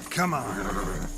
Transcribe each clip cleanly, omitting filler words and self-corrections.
Come on.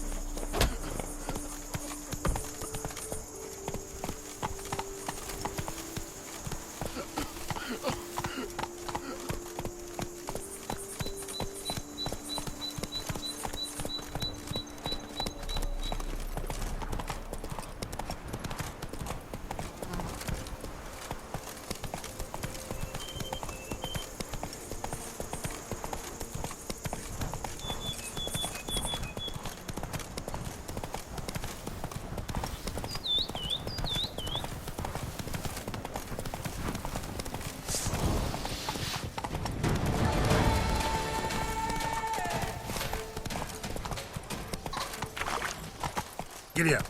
Giddy up.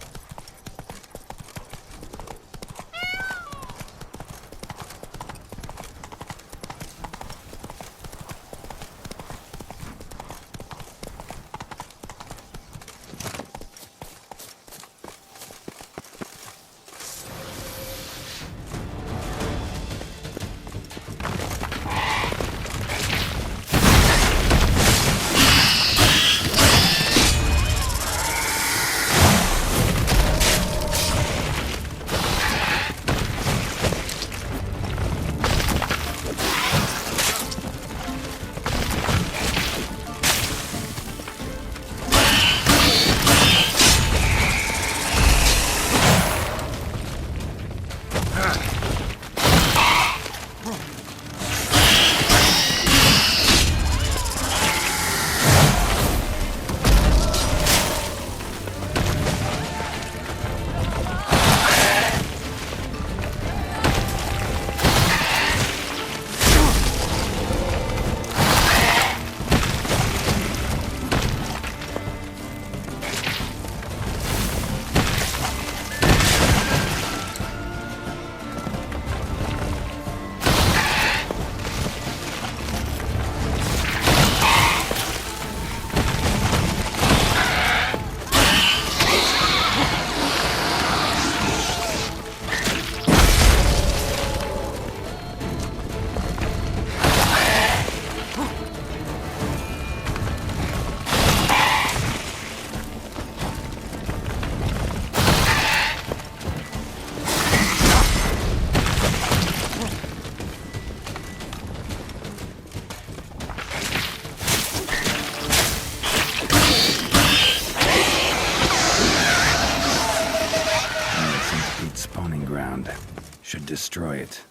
Should destroy it.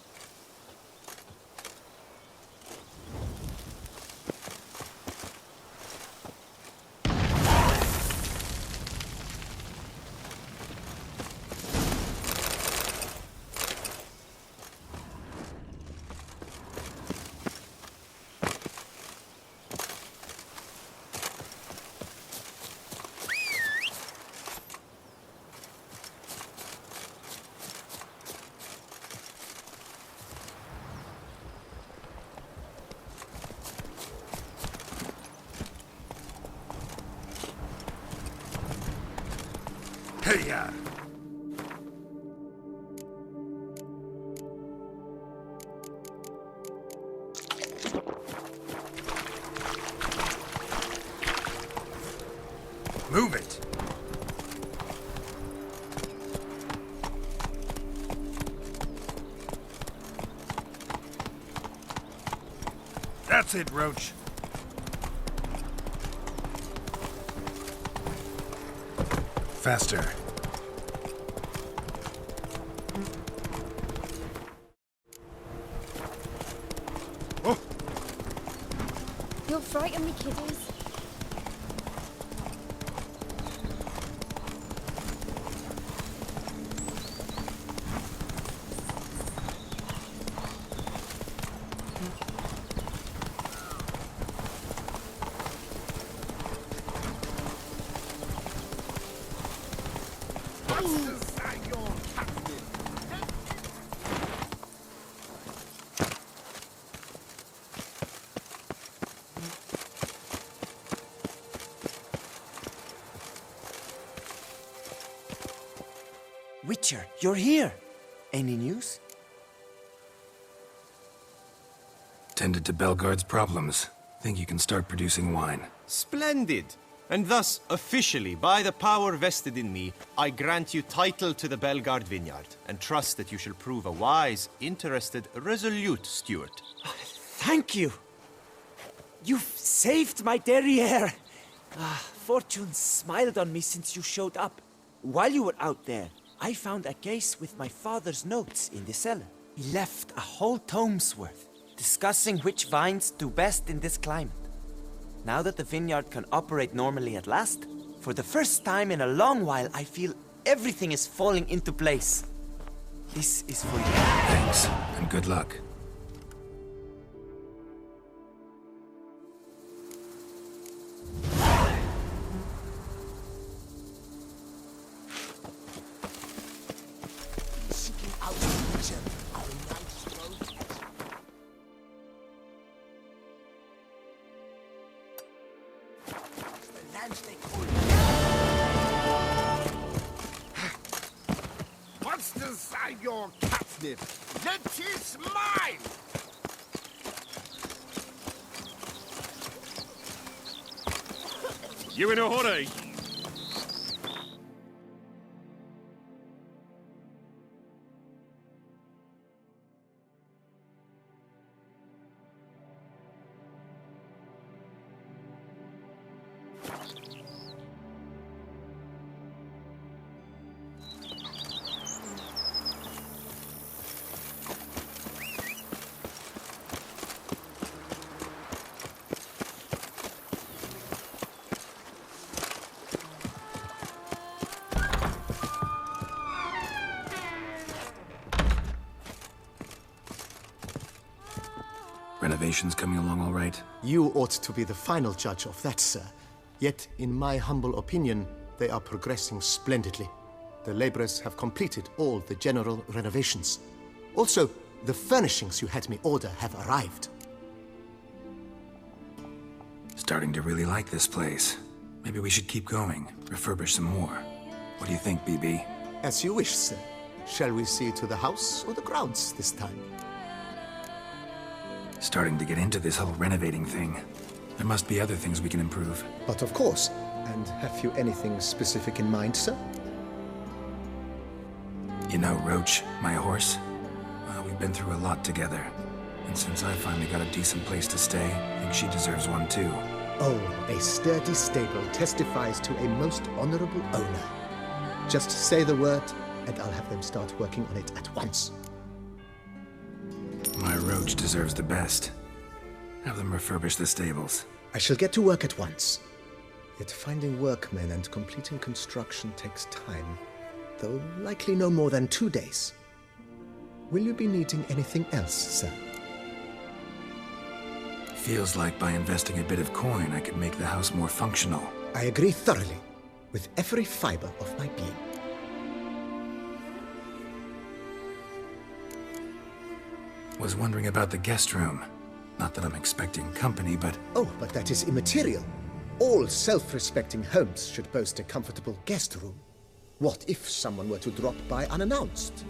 Hey-ya! Move it! That's it, Roach. Faster. Oh! You'll frighten me, kiddies. Witcher, you're here. Any news? Tended to Belgard's problems. Think you can start producing wine. Splendid! And thus, officially, by the power vested in me, I grant you title to the Belgard vineyard, and trust that you shall prove a wise, interested, resolute steward. Thank you. You've saved my derriere. Fortune smiled on me since you showed up. While you were out there, I found a case with my father's notes in the cellar. He left a whole tome's worth, discussing which vines do best in this climate. Now that the vineyard can operate normally at last, for the first time in a long while, I feel everything is falling into place. This is for you. Thanks, and good luck. Monsters are your captive. That is mine! You in a hurry? Renovations coming along all right? You ought to be the final judge of that, sir. Yet, in my humble opinion, they are progressing splendidly. The laborers have completed all the general renovations. Also, the furnishings you had me order have arrived. Starting to really like this place. Maybe we should keep going, refurbish some more. What do you think, BB? As you wish, sir. Shall we see to the house or the grounds this time? Starting to get into this whole renovating thing. There must be other things we can improve. But of course. And have you anything specific in mind, sir? You know Roach, my horse? Well, we've been through a lot together. And since I finally got a decent place to stay, I think she deserves one too. Oh, a sturdy stable testifies to a most honorable owner. Just say the word, and I'll have them start working on it at once. My Roach deserves the best. Have them refurbish the stables. I shall get to work at once. Yet finding workmen and completing construction takes time, though likely no more than 2 days. Will you be needing anything else, sir? Feels like by investing a bit of coin, I could make the house more functional. I agree thoroughly, with every fiber of my being. Was wondering about the guest room. Not that I'm expecting company, but... Oh, but that is immaterial. All self-respecting homes should boast a comfortable guest room. What if someone were to drop by unannounced?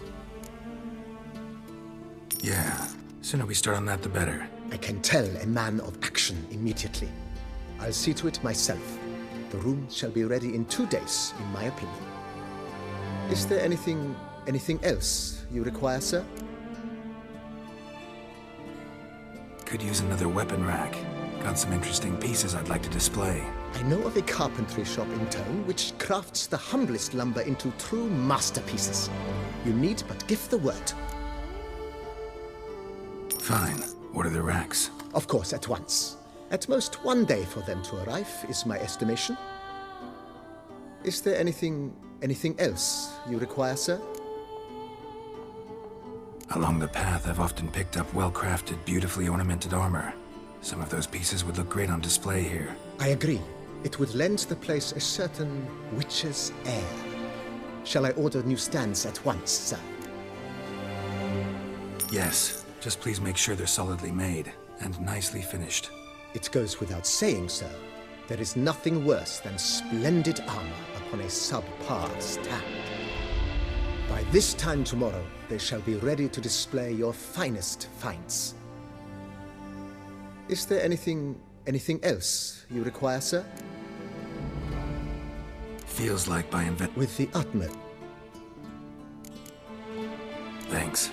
Yeah, sooner we start on that, the better. I can tell a man of action immediately. I'll see to it myself. The room shall be ready in 2 days, in my opinion. Is there anything else you require, sir? Could use another weapon rack. Got some interesting pieces I'd like to display. I know of a carpentry shop in town which crafts the humblest lumber into true masterpieces. You need but give the word. Fine. Order the racks. Of course, at once. At most 1 day for them to arrive, is my estimation. Is there anything else you require, sir? Along the path, I've often picked up well-crafted, beautifully ornamented armor. Some of those pieces would look great on display here. I agree. It would lend the place a certain witch's air. Shall I order new stands at once, sir? Yes. Just please make sure they're solidly made and nicely finished. It goes without saying, sir. There is nothing worse than splendid armor upon a subpar stand. By this time tomorrow, they shall be ready to display your finest finds. Is there anything else you require, sir? Feels like by With the Atmer. Thanks.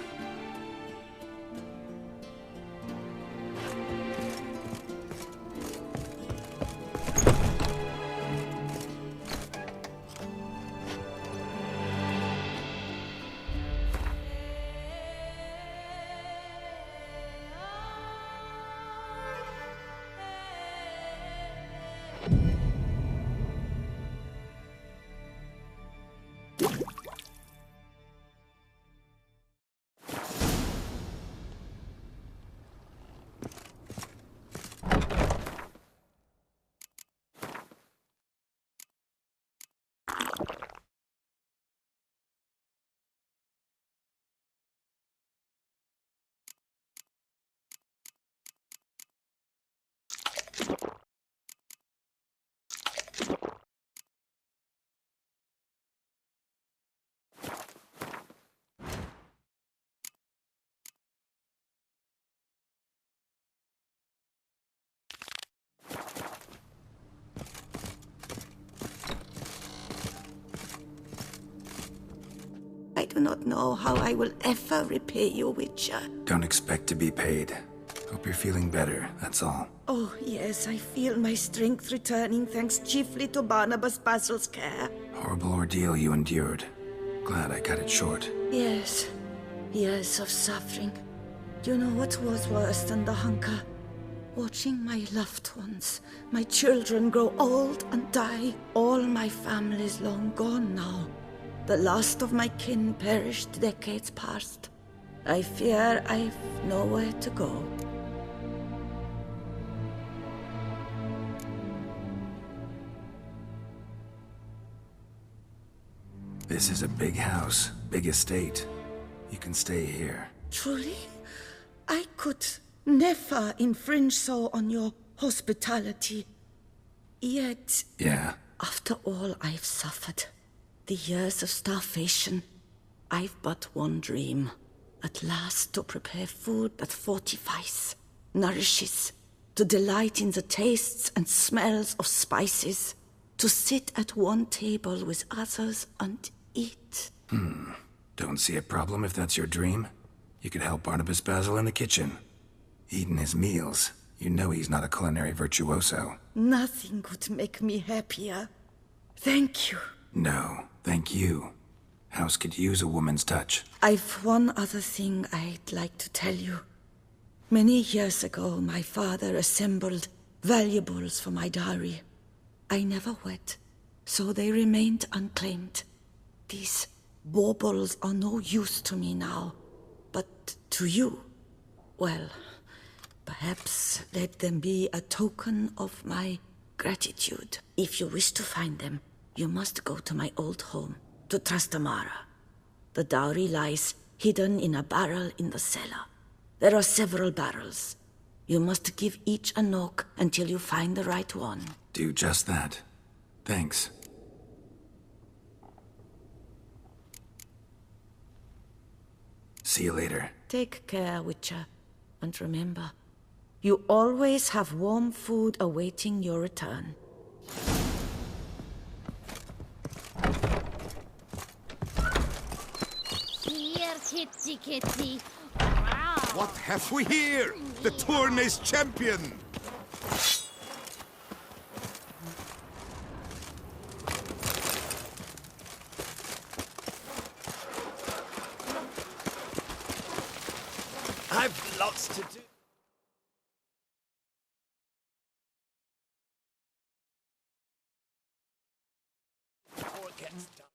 I do not know how I will ever repay you, Witcher. Don't expect to be paid. Hope you're feeling better, that's all. Oh, yes, I feel my strength returning thanks chiefly to Barnabas Basil's care. Horrible ordeal you endured. Glad I cut it short. Yes, years of suffering. Do you know what was worse than the hunger? Watching my loved ones, my children grow old and die. All my family's long gone now. The last of my kin perished decades past. I fear I've nowhere to go. This is a big house, big estate. You can stay here. Truly? I could never infringe so on your hospitality. Yet, Yeah, after all I've suffered, the years of starvation, I've but one dream. At last to prepare food that fortifies, nourishes, to delight in the tastes and smells of spices, to sit at one table with others and eat. don't see a problem if that's your dream. You could help Barnabas Basil in the kitchen. Eating his meals. You know he's not a culinary virtuoso. Nothing could make me happier. Thank you. No, thank you. House could use a woman's touch. I've one other thing I'd like to tell you. Many years ago, my father assembled valuables for my dowry. I never wed, so they remained unclaimed. These baubles are no use to me now, but to you, well, perhaps let them be a token of my gratitude. If you wish to find them, you must go to my old home, to Trastamara. The dowry lies hidden in a barrel in the cellar. There are several barrels. You must give each a knock until you find the right one. Do just that. Thanks. See you later. Take care, Witcher. And remember, you always have warm food awaiting your return. Here, kitty, kitty. What have we here? The Tournay's champion! I've lots to do. Before it gets done.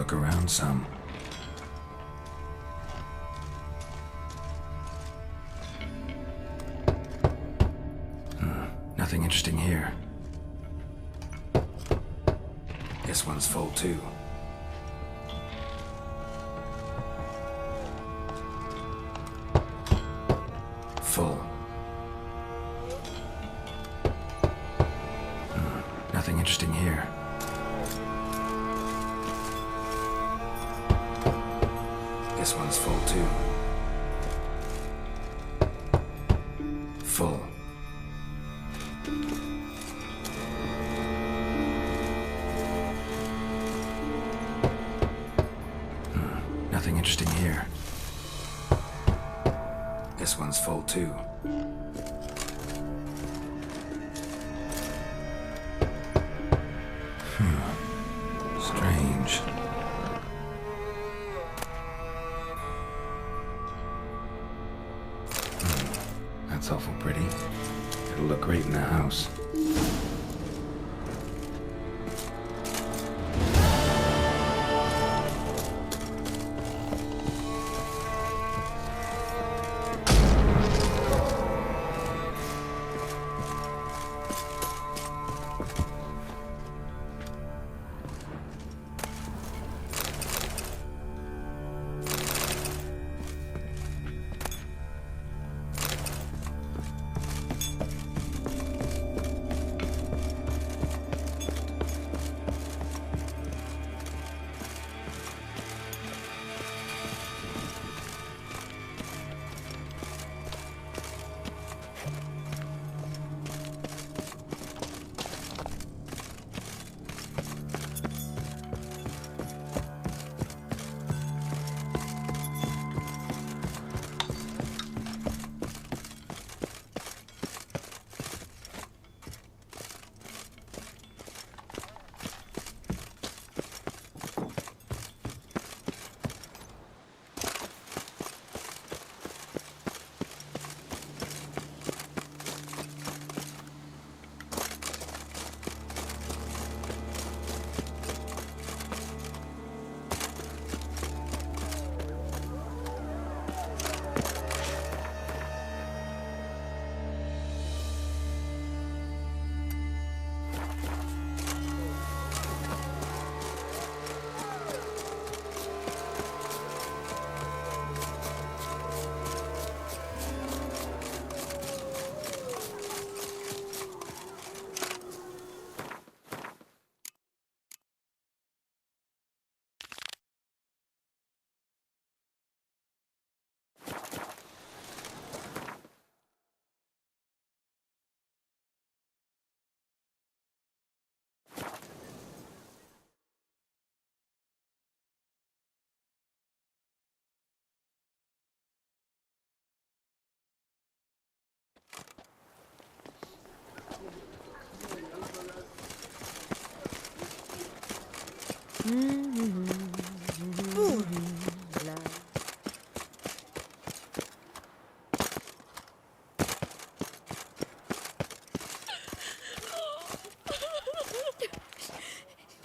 look around some. Nothing interesting here. This one's full too. Full. Nothing interesting here. This one's full too. Full. Nothing interesting here. This one's full too. Strange. That's awful pretty. It'll look great in the house.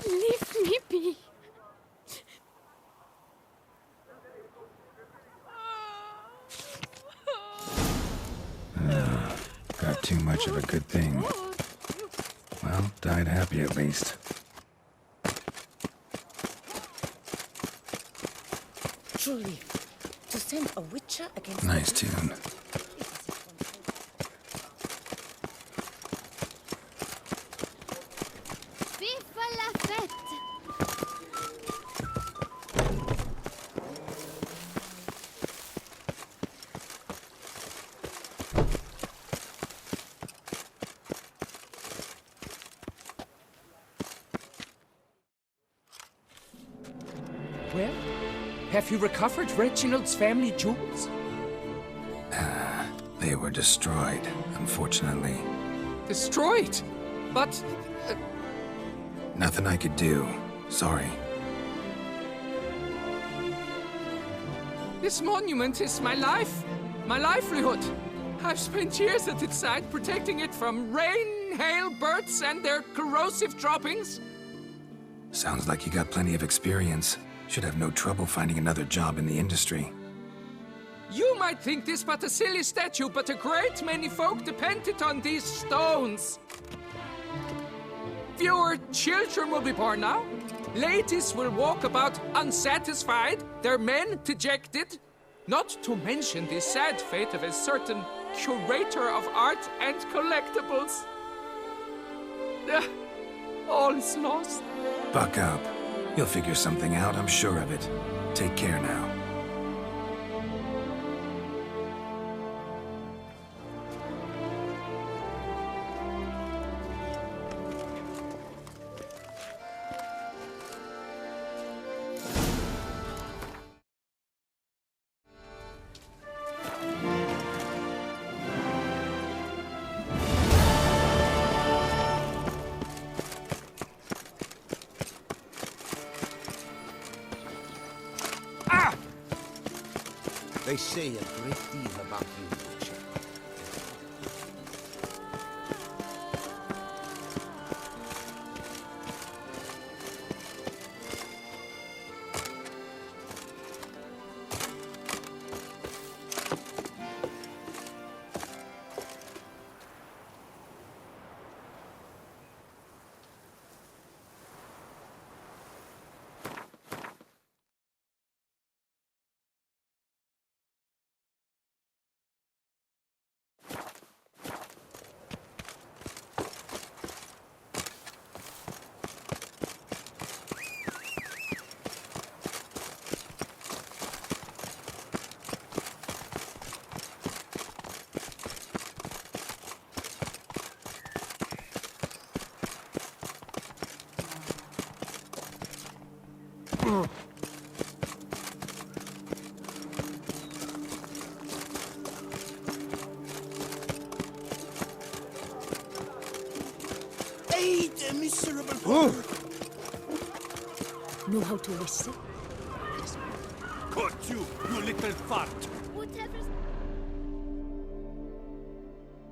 Leave me be. Got too much of a good thing. Well, died happy at least. Truly, to send a witcher against... Nice tune. Viva la fête! Well, have you recovered Reginald's family jewels? They were destroyed, unfortunately. Destroyed? But... Nothing I could do. Sorry. This monument is my life, my livelihood. I've spent years at its side protecting it from rain, hail, birds, and their corrosive droppings. Sounds like you got plenty of experience. Should have no trouble finding another job in the industry. You might think this but a silly statue, but a great many folk depended on these stones. Fewer children will be born now. Ladies will walk about unsatisfied, their men dejected. Not to mention the sad fate of a certain curator of art and collectibles. All is lost. Buck up. You'll figure something out, I'm sure of it. Take care now. They say a great deal about you, Witcher. Aid the miserable poor! Know how to whistle? Caught you, you little fart! Whatever.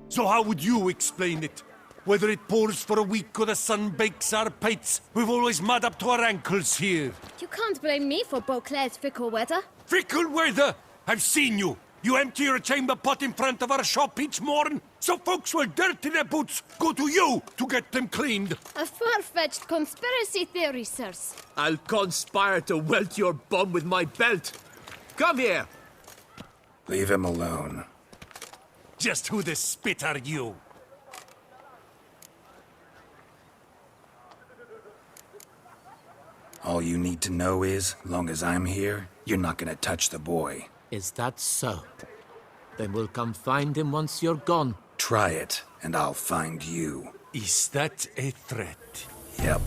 So how would you explain it? Whether it pours for a week or the sun bakes our pates, we've always mud up to our ankles here. You can't blame me for Beauclair's fickle weather. Fickle weather! I've seen you! You empty your chamber pot in front of our shop each morn, so folks will dirty their boots, go to you to get them cleaned. A far-fetched conspiracy theory, sirs. I'll conspire to welt your bum with my belt. Come here! Leave him alone. Just who the spit are you? All you need to know is, long as I'm here, you're not gonna touch the boy. Is that so? Then we'll come find him once you're gone. Try it, and I'll find you. Is that a threat? Yep.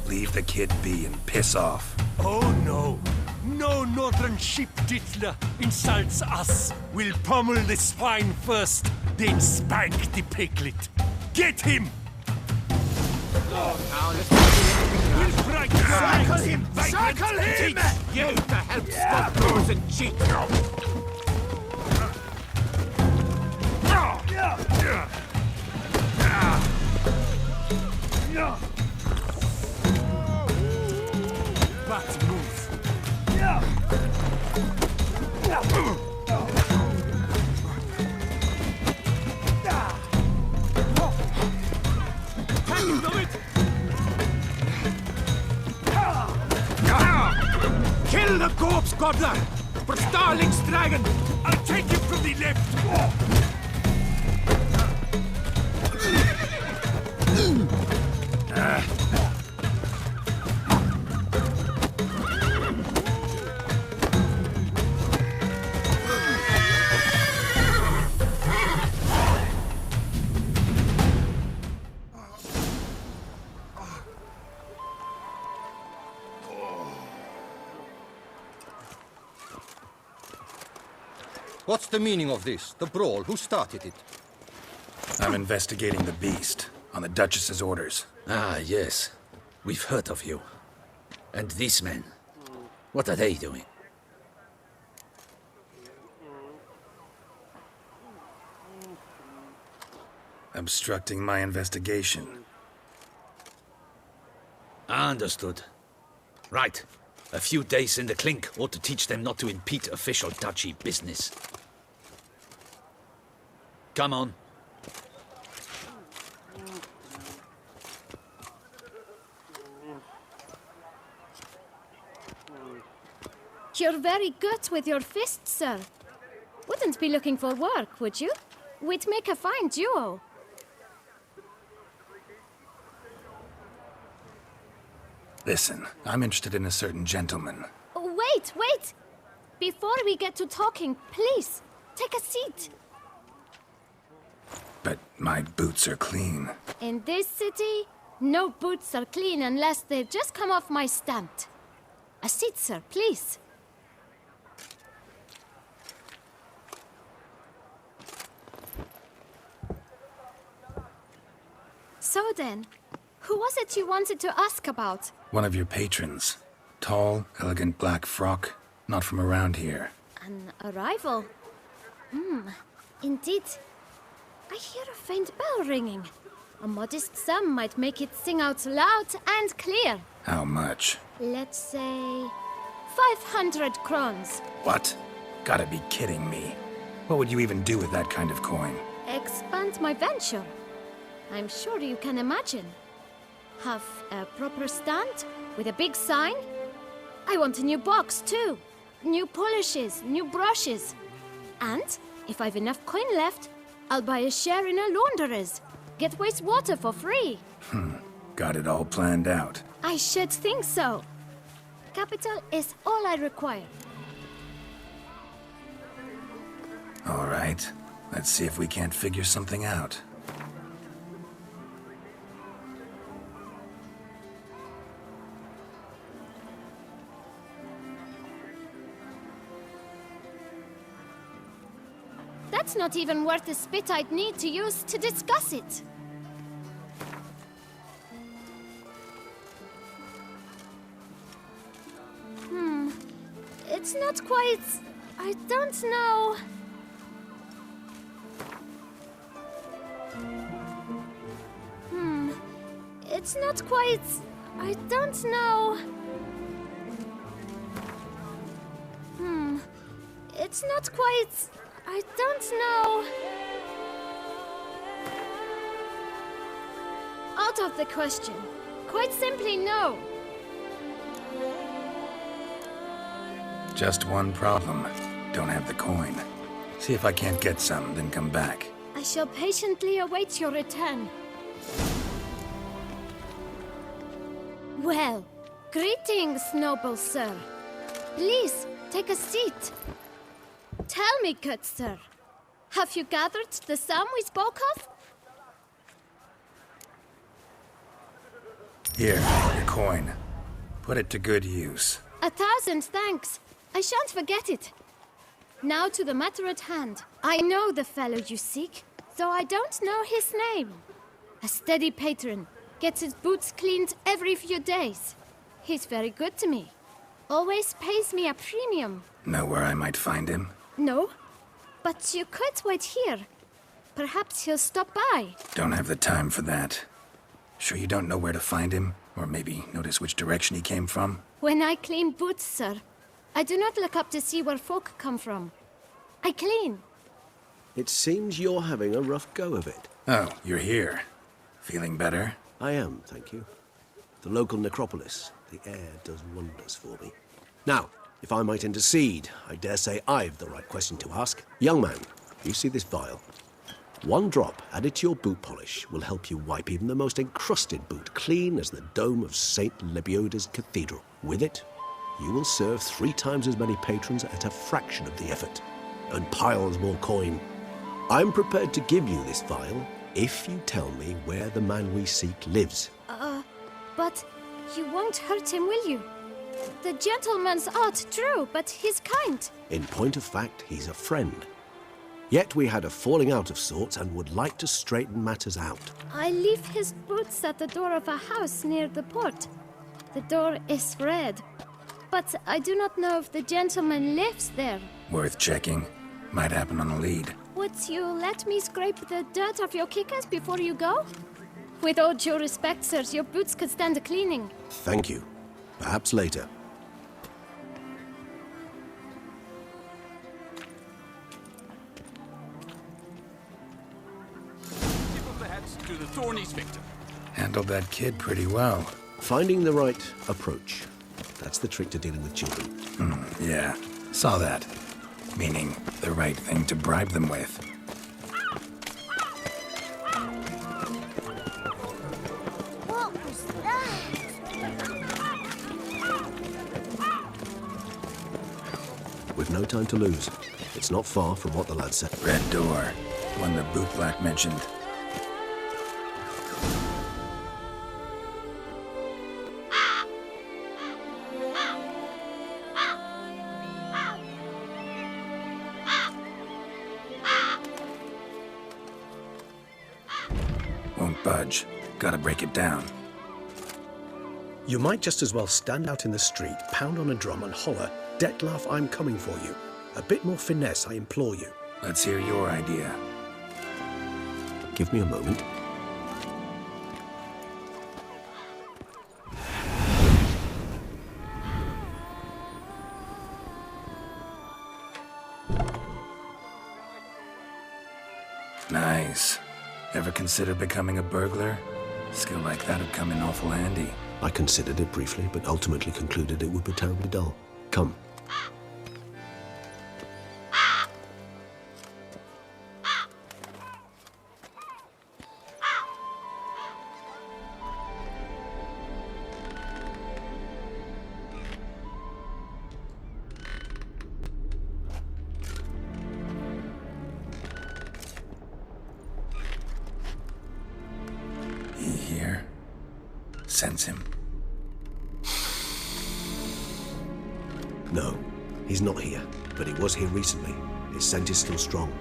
Leave the kid be and piss off. Oh no! No northern sheep diddler insults us. We'll pummel the swine first, then spank the piglet. Get him! We'll break your legs, him! vagrant Circle him! teeth. You to help stop doors and cheat! Bat move. Kill the corpse gobbler! For Starling's dragon! I'll take him from the left. What's the meaning of this? The brawl? Who started it? I'm investigating the beast, on the Duchess's orders. Ah, yes. We've heard of you. And these men, what are they doing? Obstructing my investigation. Understood. Right. A few days in the clink ought to teach them not to impede official duchy business. Come on. You're very good with your fists, sir. Wouldn't be looking for work, would you? We'd make a fine duo. Listen, I'm interested in a certain gentleman. Oh, wait! Before we get to talking, please, take a seat. But my boots are clean. In this city, no boots are clean unless they've just come off my stamp. A seat, sir, please. So then, who was it you wanted to ask about? One of your patrons. Tall, elegant black frock. Not from around here. An arrival? Indeed. I hear a faint bell ringing. A modest sum might make it sing out loud and clear. How much? Let's say 500 crowns. What? Gotta be kidding me. What would you even do with that kind of coin? Expand my venture. I'm sure you can imagine. Have a proper stand with a big sign. I want a new box too. New polishes, new brushes. And if I've enough coin left, I'll buy a share in a launderer's. Get wastewater for free. Got it all planned out. I should think so. Capital is all I require. All right. Let's see if we can't figure something out. That's not even worth the spit I'd need to use to discuss it. It's not quite... I don't know... It's not quite... I don't know... It's not quite... I don't know... Out of the question. Quite simply, no. Just one problem. Don't have the coin. See if I can't get some, then come back. I shall patiently await your return. Well, greetings, noble sir. Please, take a seat. Tell me, good sir, have you gathered the sum we spoke of? Here, your coin. Put it to good use. 1,000 thanks. I shan't forget it. Now to the matter at hand. I know the fellow you seek, though I don't know his name. A steady patron. Gets his boots cleaned every few days. He's very good to me. Always pays me a premium. Know where I might find him? No, but you could wait here. Perhaps he'll stop by. Don't have the time for that. Sure you don't know where to find him? Or maybe notice which direction he came from? When I clean boots, sir, I do not look up to see where folk come from. I clean. It seems you're having a rough go of it. Oh, you're here. Feeling better? I am, thank you. The local necropolis. The air does wonders for me. Now, if I might intercede, I dare say I've the right question to ask. Young man, you see this vial? One drop added to your boot polish will help you wipe even the most encrusted boot clean as the dome of St. Lebioda's Cathedral. With it, you will serve 3 times as many patrons at a fraction of the effort, and piles more coin. I'm prepared to give you this vial if you tell me where the man we seek lives. But you won't hurt him, will you? The gentleman's odd, true, but he's kind. In point of fact, he's a friend. Yet we had a falling out of sorts and would like to straighten matters out. I leave his boots at the door of a house near the port. The door is red, but I do not know if the gentleman lives there. Worth checking. Might happen on a lead. Would you let me scrape the dirt off your kickers before you go? With all due respect, sirs, your boots could stand a cleaning. Thank you. Perhaps later. to the Thorny's victim. Handled that kid pretty well. Finding the right approach. That's the trick to dealing with children. Yeah, saw that. Meaning, the right thing to bribe them with. What was that? We've no time to lose. It's not far from what the lad said. Red door. One the bootblack mentioned. Won't budge. Gotta break it down. You might just as well stand out in the street, pound on a drum and holler, "Dettlaff, I'm coming for you." A bit more finesse, I implore you. Let's hear your idea. Give me a moment. Nice. Ever consider becoming a burglar? Skill like that'd come in awful handy. I considered it briefly, but ultimately concluded it would be terribly dull. Come. Here. Sense him. No, he's not here, but he was here recently. His scent is still strong.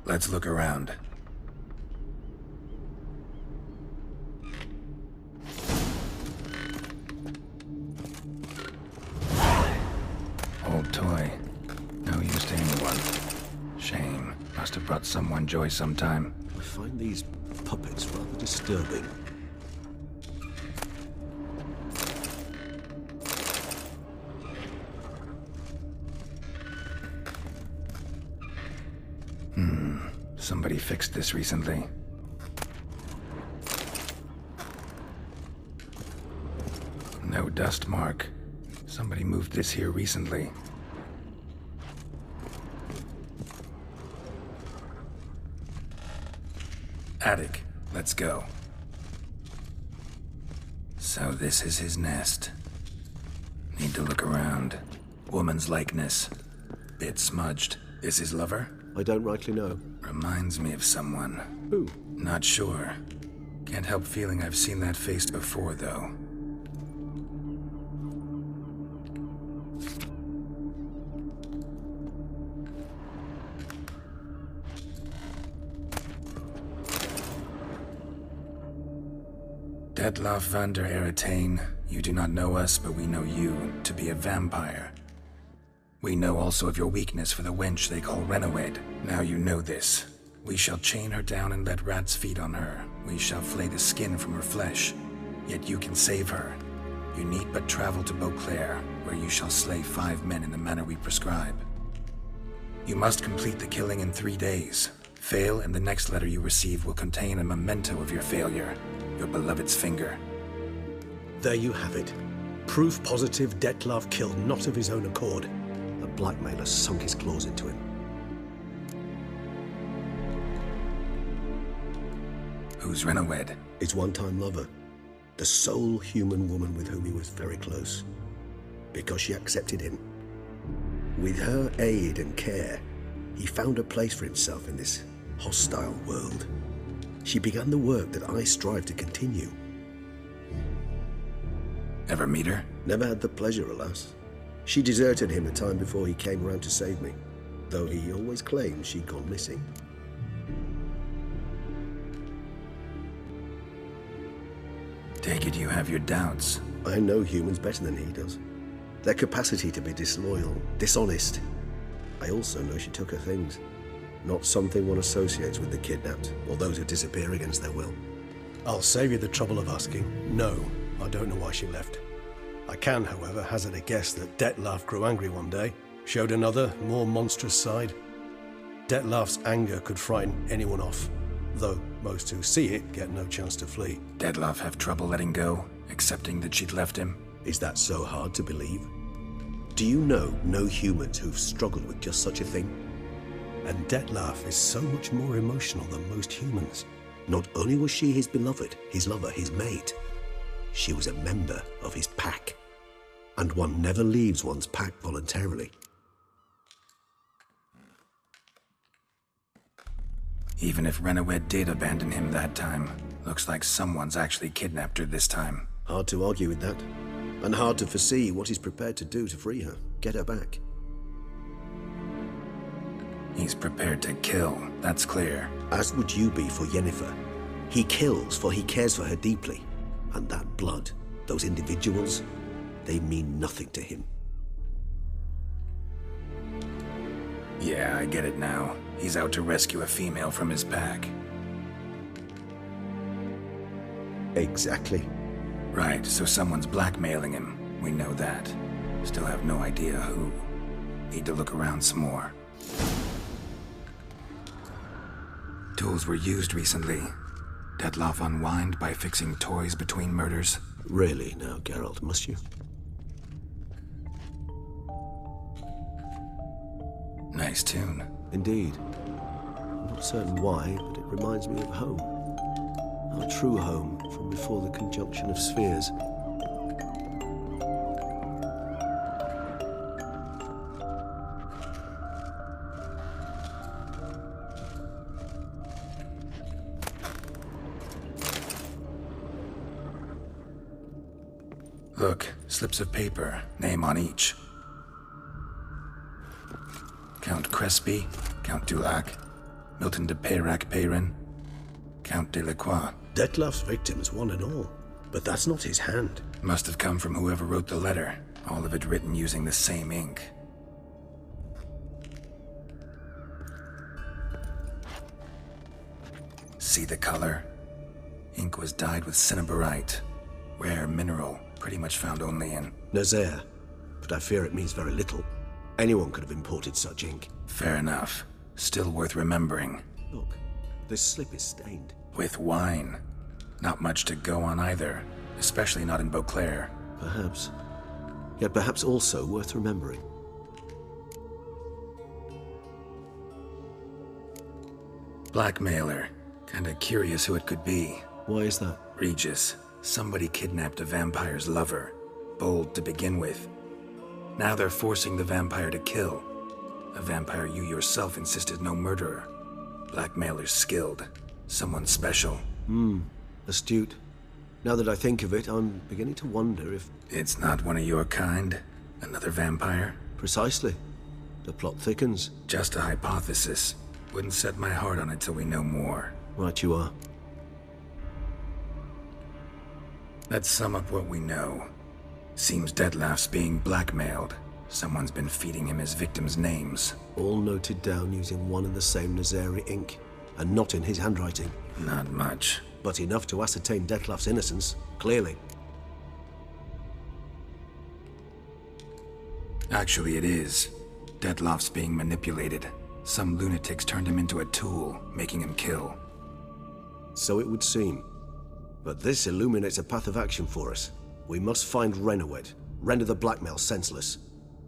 Let's look around. Old toy. No use to anyone. Shame. Must have brought someone joy sometime. I find these puppets rather disturbing. Somebody fixed this recently. No dust mark. Somebody moved this here recently. Attic. Let's go. So this is his nest. Need to look around. Woman's likeness. Bit smudged. Is his lover? I don't rightly know. Reminds me of someone. Who? Not sure. Can't help feeling I've seen that face before, though. Dettlaff van der Eretain, you do not know us, but we know you to be a vampire. We know also of your weakness for the wench they call Renawed. Now you know this. We shall chain her down and let rats feed on her. We shall flay the skin from her flesh. Yet you can save her. You need but travel to Beauclair, where you shall slay 5 men in the manner we prescribe. You must complete the killing in 3 days. Fail, and the next letter you receive will contain a memento of your failure. Your beloved's finger. There you have it. Proof positive Dettlaff killed not of his own accord. The blackmailer sunk his claws into him. Who's Renawed? His one-time lover. The sole human woman with whom he was very close. Because she accepted him. With her aid and care, he found a place for himself in this hostile world. She began the work that I strive to continue. Ever meet her? Never had the pleasure, alas. She deserted him a time before he came round to save me, though he always claimed she'd gone missing. Take it you have your doubts. I know humans better than he does. Their capacity to be disloyal, dishonest. I also know she took her things. Not something one associates with the kidnapped, or those who disappear against their will. I'll save you the trouble of asking. No, I don't know why she left. I can, however, hazard a guess that Dettlaff grew angry one day, Showed another, more monstrous side. Detlef's anger could frighten anyone off, though most who see it get no chance to flee. Detlef have trouble letting go, accepting that she'd left him? Is that so hard to believe? Do you know no humans who've struggled with just such a thing? And Detlef is so much more emotional than most humans. Not only was she his beloved, his lover, his mate, she was a member of his pack. And one never leaves one's pack voluntarily. Even if Renowed did abandon him that time, looks like someone's actually kidnapped her this time. Hard to argue with that. And hard to foresee what he's prepared to do to free her, get her back. He's prepared to kill, that's clear. As would you be for Yennefer. He kills for he cares for her deeply. And that blood, those individuals, they mean nothing to him. Yeah, I get it now. He's out to rescue a female from his pack. Exactly. Right, so someone's blackmailing him. We know that. Still have no idea who. Need to look around some more. Tools were used recently. Detlef unwind by fixing toys between murders. Really now, Geralt, must you? Nice tune. Indeed. I'm not certain why, but it reminds me of home. Our true home from before the conjunction of spheres. Look, slips of paper, name on each. Count Crespi, Count Dulac, Milton de Peyrac-Peyrin, Count Delacroix. Detlef's victims, one and all. But that's not his hand. Must have come from whoever wrote the letter. All of it written using the same ink. See the color? Ink was dyed with cinnabarite. Rare mineral, pretty much found only in Nazaire. But I fear it means very little. Anyone could have imported such ink. Fair enough. Still worth remembering. Look, this slip is stained. With wine. Not much to go on either, especially not in Beauclair. Perhaps. Yet perhaps also worth remembering. Blackmailer. Kinda curious who it could be. Why is that? Regis. Somebody kidnapped a vampire's lover. Bold to begin with. Now they're forcing the vampire to kill. A vampire you yourself insisted no murderer. Blackmailer's skilled. Someone special. Astute. Now that I think of it, I'm beginning to wonder if... It's not one of your kind? Another vampire? Precisely. The plot thickens. Just a hypothesis. Wouldn't set my heart on it till we know more. Right you are. Let's sum up what we know. Seems Detlef's being blackmailed. Someone's been feeding him his victims' names. All noted down using one and the same Nazari ink, and not in his handwriting. Not much. But enough to ascertain Detlef's innocence, clearly. Actually, it is. Detlef's being manipulated. Some lunatics turned him into a tool, making him kill. So it would seem. But this illuminates a path of action for us. We must find Renowed, render the blackmail senseless.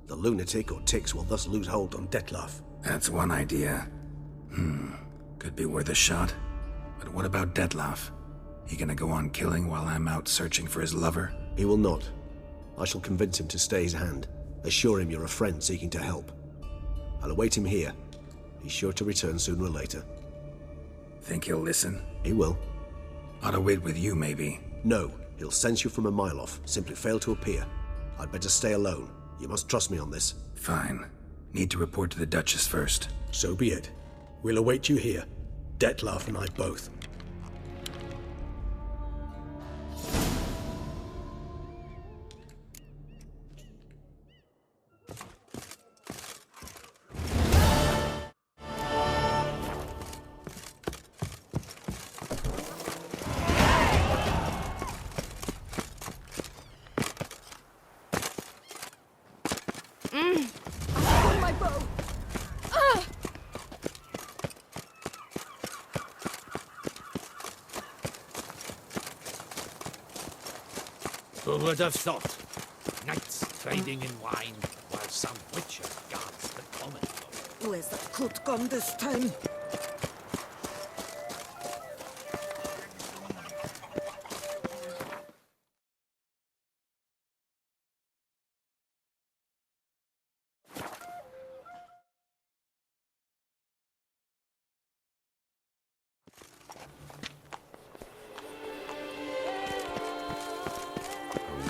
The lunatic or ticks will thus lose hold on Detlef. That's one idea. Could be worth a shot. But what about Detlef? He gonna go on killing while I'm out searching for his lover? He will not. I shall convince him to stay his hand. Assure him you're a friend seeking to help. I'll await him here. He's sure to return sooner or later. Think he'll listen? He will. Ought to wait with you, maybe. No, he'll sense you from a mile off. Simply fail to appear. I'd better stay alone. You must trust me on this. Fine. Need to report to the Duchess first. So be it. We'll await you here. Detlef and I both. Who would have thought? Knights trading in wine, while some witcher guards the common folk. Where's the coot gone this time?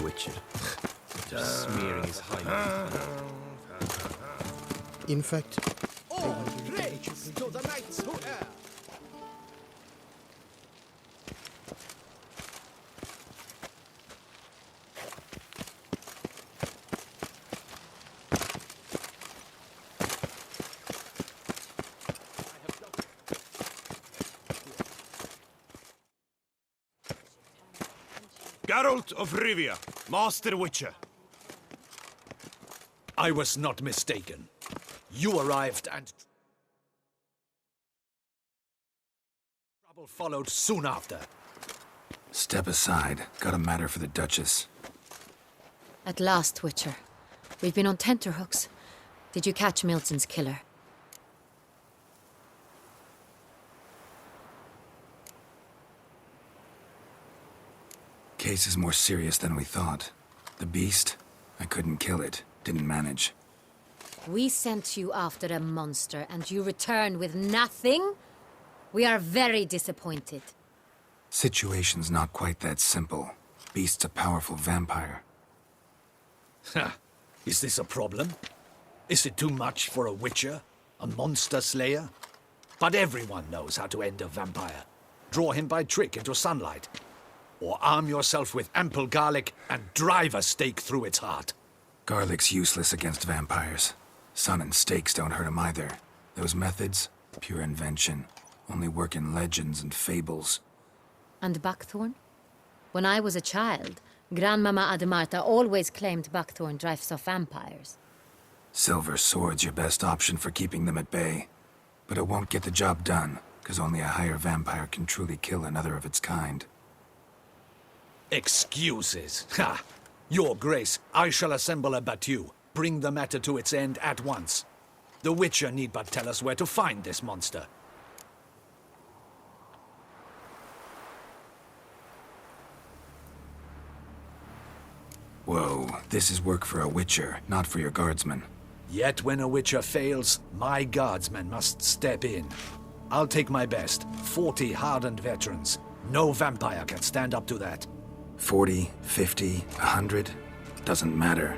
Witcher. Just smearing his hide. In fact, All praise to the knights who err! Geralt of Rivia, Master Witcher. I was not mistaken. You arrived and... trouble followed soon after. Step aside. Got a matter for the Duchess. At last, Witcher. We've been on tenterhooks. Did you catch Milton's killer? Case is more serious than we thought. The beast? I couldn't kill it. Didn't manage. We sent you after a monster, and you returned with nothing? We are very disappointed. Situation's not quite that simple. Beast's a powerful vampire. Ha! Is this a problem? Is it too much for a witcher? A monster slayer? But everyone knows how to end a vampire. Draw him by trick into sunlight. Or arm yourself with ample garlic and drive a stake through its heart. Garlic's useless against vampires. Sun and stakes don't hurt him either. Those methods, pure invention. Only work in legends and fables. And buckthorn? When I was a child, Grandmama Ademarta always claimed buckthorn drives off vampires. Silver sword's your best option for keeping them at bay. But it won't get the job done, because only a higher vampire can truly kill another of its kind. Excuses. Ha! Your Grace, I shall assemble a battue. Bring the matter to its end at once. The Witcher need but tell us where to find this monster. Whoa, this is work for a Witcher, not for your guardsmen. Yet when a Witcher fails, my guardsmen must step in. I'll take my best. 40 hardened veterans. No vampire can stand up to that. 40, 50, 100, doesn't matter.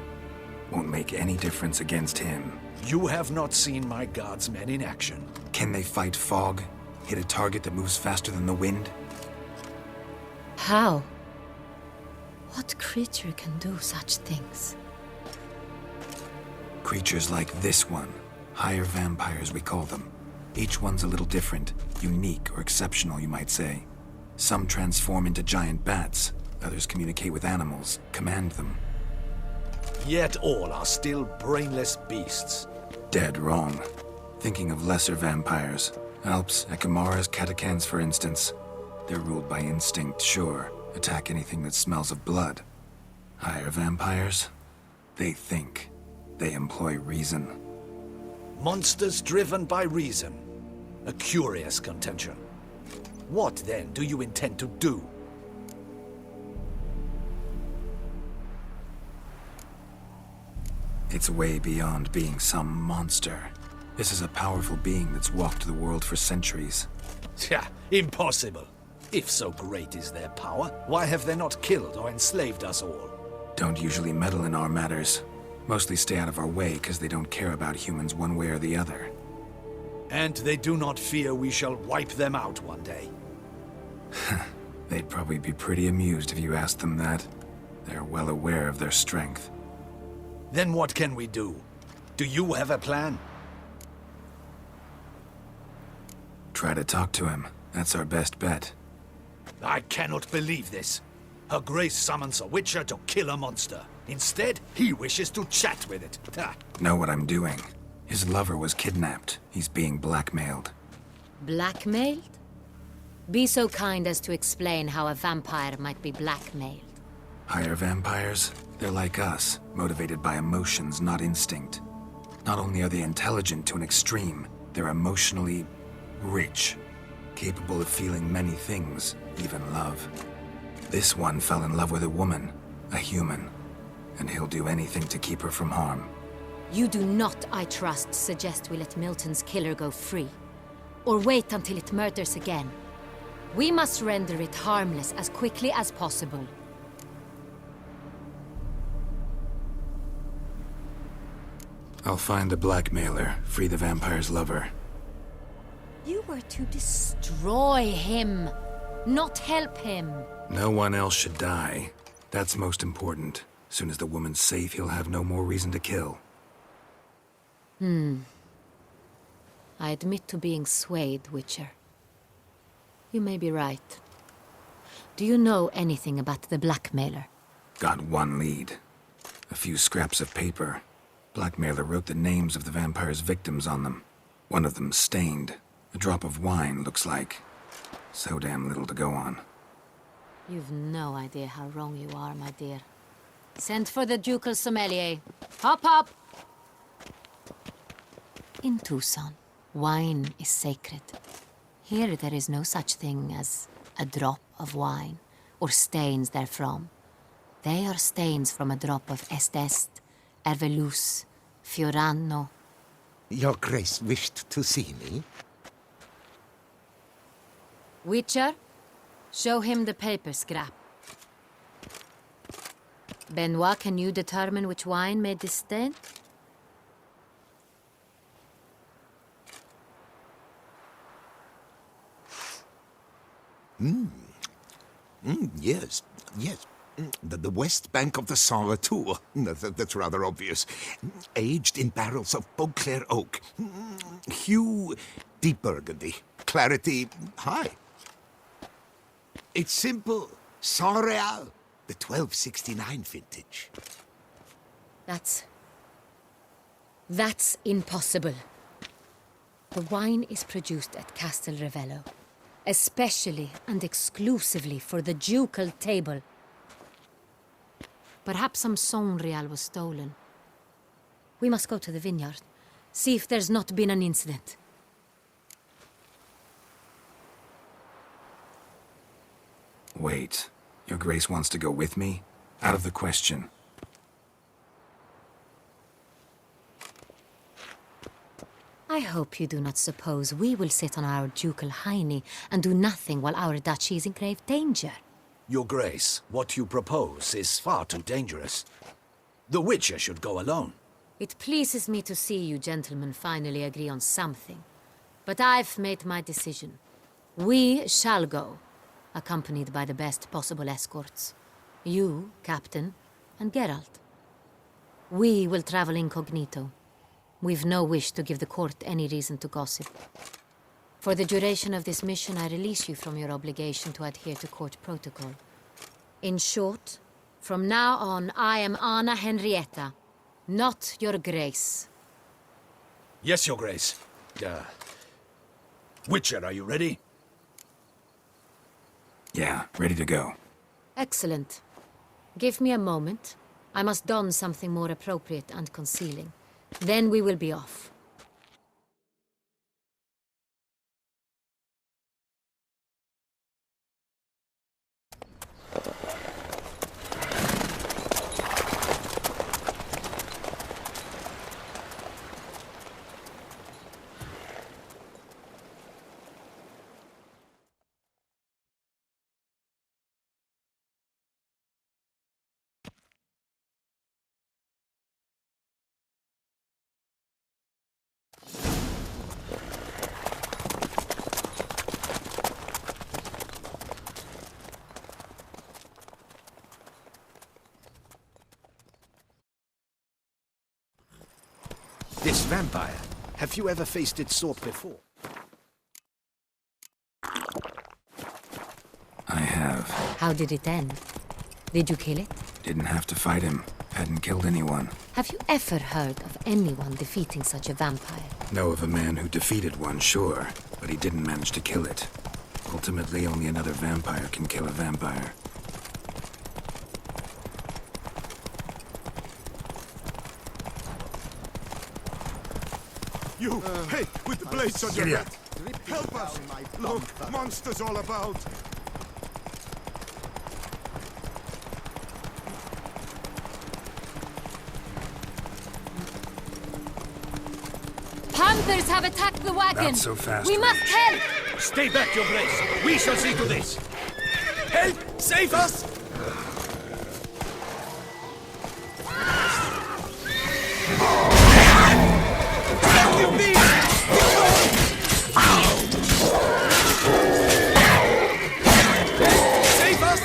Won't make any difference against him. You have not seen my guardsmen in action. Can they fight fog? Hit a target that moves faster than the wind? How? What creature can do such things? Creatures like this one. Higher vampires, we call them. Each one's a little different. Unique or exceptional, you might say. Some transform into giant bats. Others communicate with animals, command them. Yet all are still brainless beasts. Dead wrong. Thinking of lesser vampires. Alps, Ekamaras, Catacans, for instance. They're ruled by instinct, sure. Attack anything that smells of blood. Higher vampires? They think. They employ reason. Monsters driven by reason. A curious contention. What, then, do you intend to do? It's way beyond being some monster. This is a powerful being that's walked the world for centuries. Yeah, impossible. If so great is their power, why have they not killed or enslaved us all? Don't usually meddle in our matters. Mostly stay out of our way because they don't care about humans one way or the other. And they do not fear we shall wipe them out one day. They'd probably be pretty amused if you asked them that. They're well aware of their strength. Then what can we do? Do you have a plan? Try to talk to him. That's our best bet. I cannot believe this. Her Grace summons a Witcher to kill a monster. Instead, he wishes to chat with it. Know what I'm doing. His lover was kidnapped. He's being blackmailed. Blackmailed? Be so kind as to explain how a vampire might be blackmailed. Higher vampires? They're like us, motivated by emotions, not instinct. Not only are they intelligent to an extreme, they're emotionally rich, capable of feeling many things, even love. This one fell in love with a woman, a human, and he'll do anything to keep her from harm. You do not, I trust, suggest we let Milton's killer go free. Or wait until it murders again. We must render it harmless as quickly as possible. I'll find the blackmailer, free the vampire's lover. You were to destroy him, not help him. No one else should die. That's most important. Soon as the woman's safe, he'll have no more reason to kill. I admit to being swayed, Witcher. You may be right. Do you know anything about the blackmailer? Got one lead. A few scraps of paper. Blackmailer wrote the names of the vampire's victims on them. One of them stained. A drop of wine, looks like. So damn little to go on. You've no idea how wrong you are, my dear. Send for the ducal sommelier. Hop, hop! In Tucson, wine is sacred. Here there is no such thing as a drop of wine, or stains therefrom. They are stains from a drop of Est, Ervelus, Fiorano. Your Grace wished to see me? Witcher, show him the paper scrap. Benoit, can you determine which wine made this stain? Yes. The west bank of the Saint Latour. That's rather obvious. Aged in barrels of Beauclair oak. Hue, deep burgundy. Clarity, high. It's simple. Saint Real, the 1269 vintage. That's impossible. The wine is produced at Castel Ravello, especially and exclusively for the ducal table. Perhaps some Saint Real was stolen. We must go to the vineyard, see if there's not been an incident. Wait, Your Grace wants to go with me? Out of the question. I hope you do not suppose we will sit on our ducal hiney and do nothing while our duchy is in grave danger. Your Grace, what you propose is far too dangerous. The Witcher should go alone. It pleases me to see you gentlemen finally agree on something. But I've made my decision. We shall go, accompanied by the best possible escorts. You, Captain, and Geralt. We will travel incognito. We've no wish to give the court any reason to gossip. For the duration of this mission, I release you from your obligation to adhere to court protocol. In short, from now on, I am Anna Henrietta, not Your Grace. Yes, Your Grace. Witcher, are you ready? Yeah, ready to go. Excellent. Give me a moment. I must don something more appropriate and concealing. Then we will be off. This vampire, have you ever faced its sort before? I have. How did it end? Did you kill it? Didn't have to fight him. Hadn't killed anyone. Have you ever heard of anyone defeating such a vampire? Know of a man who defeated one, sure, but he didn't manage to kill it. Ultimately, only another vampire can kill a vampire. You! Hey, with the blades on your Giddy head! Help us! Look, monsters all about! Panthers have attacked the wagon! Not so fast, We must help! Stay back, your grace. We shall see to this. Help! Save us! Save us!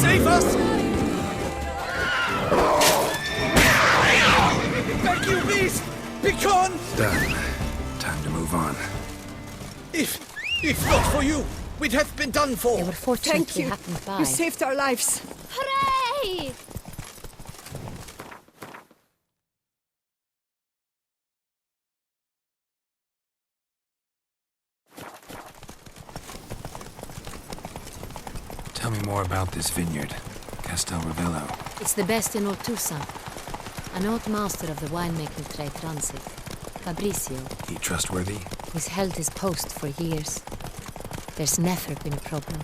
Save us! Thank you, beast! Begone! Done. Time to move on. If not for you, we'd have been done for. They were fortunately happened by. You saved our lives. Hooray! Tell me more about this vineyard, Castel Ravello. It's the best in all Toussaint. An old master of the winemaking trade runs it. Fabricio. He trustworthy? He's held his post for years. There's never been a problem.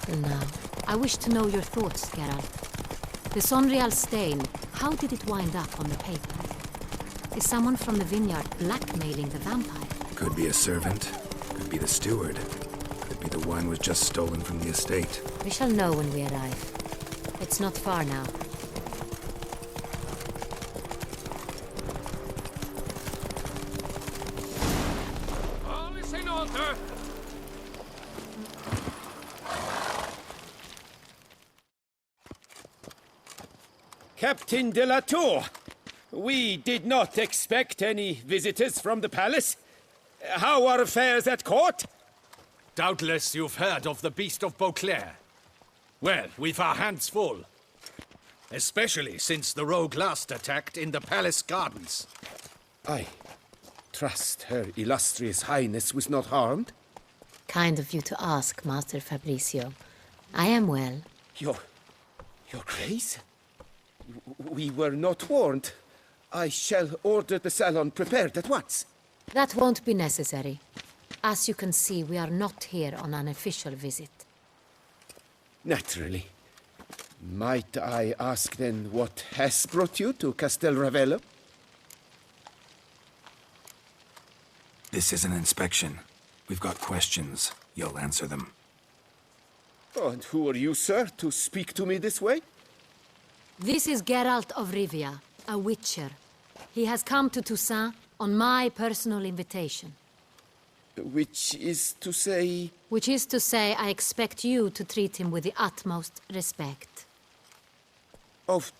Till now. I wish to know your thoughts, Geralt. The Sonreal stain, how did it wind up on the paper? Is someone from the vineyard blackmailing the vampire? Could be a servant. Could be the steward. Could be the wine was just stolen from the estate. We shall know when we arrive. It's not far now. All is in order. Captain de la Tour, we did not expect any visitors from the palace. How are affairs at court? Doubtless you've heard of the Beast of Beauclair. Well, we've our hands full. Especially since the rogue last attacked in the palace gardens. I trust Her Illustrious Highness was not harmed. Kind of you to ask, Master Fabricio. I am well. Your Grace? We were not warned. I shall order the salon prepared at once. That won't be necessary. As you can see, we are not here on an official visit. Naturally. Might I ask then what has brought you to Castel Ravello? This is an inspection. We've got questions. You'll answer them. Oh, and who are you, sir, to speak to me this way? This is Geralt of Rivia, a witcher. He has come to Toussaint on my personal invitation. Which is to say... Which is to say, I expect you to treat him with the utmost respect. Of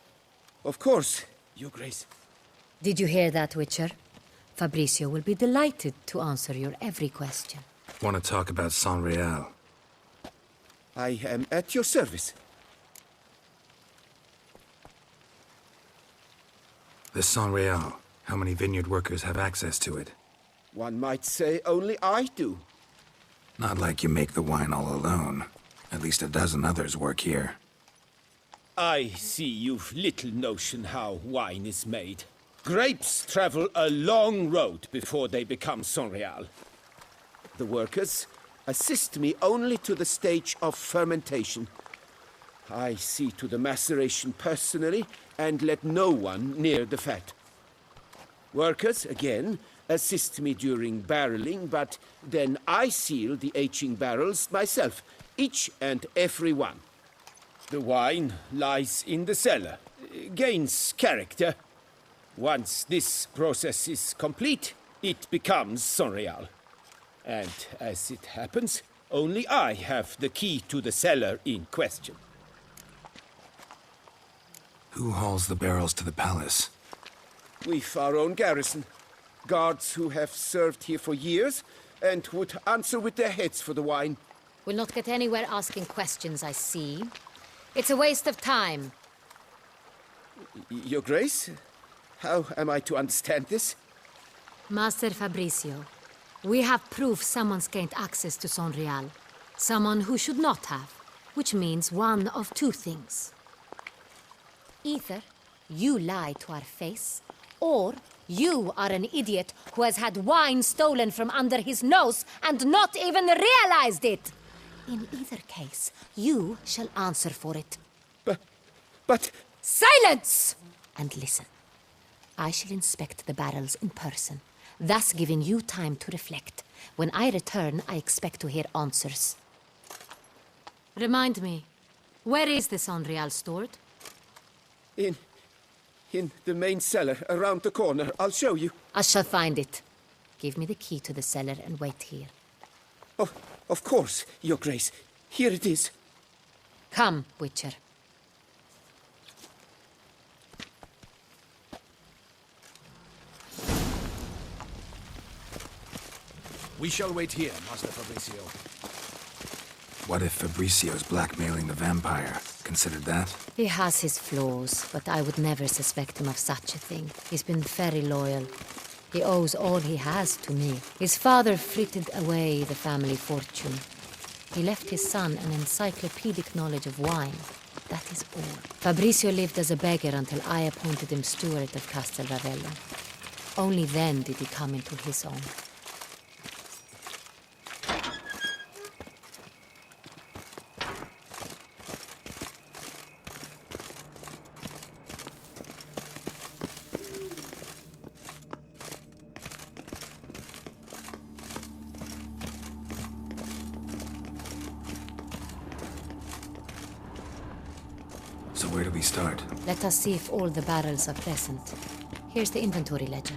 course, Your Grace. Did you hear that, Witcher? Fabricio will be delighted to answer your every question. Want to talk about Sonreal? I am at your service. The Sonreal. How many vineyard workers have access to it? One might say only I do. Not like you make the wine all alone. At least a dozen others work here. I see you've little notion how wine is made. Grapes travel a long road before they become Sonreal. The workers assist me only to the stage of fermentation. I see to the maceration personally and let no one near the fat. Workers, again, assist me during barreling, but then I seal the aging barrels myself, each and every one. The wine lies in the cellar, gains character. Once this process is complete, it becomes Sonreal. And as it happens, only I have the key to the cellar in question. Who hauls the barrels to the palace? We've our own garrison. Guards who have served here for years and would answer with their heads for the wine. We'll not get anywhere asking questions, I see. It's a waste of time. Your Grace? How am I to understand this? Master Fabricio, we have proof someone's gained access to Sonreal. Someone who should not have, which means one of two things. Either you lie to our face, or you are an idiot who has had wine stolen from under his nose and not even realized it. In either case, you shall answer for it. But... Silence! And listen. I shall inspect the barrels in person, thus giving you time to reflect. When I return, I expect to hear answers. Remind me, where is this Enrial stored? In the main cellar, around the corner. I'll show you. I shall find it. Give me the key to the cellar and wait here. Oh, of course, Your Grace. Here it is. Come, Witcher. We shall wait here, Master Fabricio. What if Fabricio's blackmailing the vampire? Considered that? He has his flaws, but I would never suspect him of such a thing. He's been very loyal. He owes all he has to me. His father frittered away the family fortune. He left his son an encyclopedic knowledge of wine. That is all. Fabricio lived as a beggar until I appointed him steward of Castel Ravello. Only then did he come into his own. So where do we start? Let us see if all the barrels are present. Here's the inventory ledger.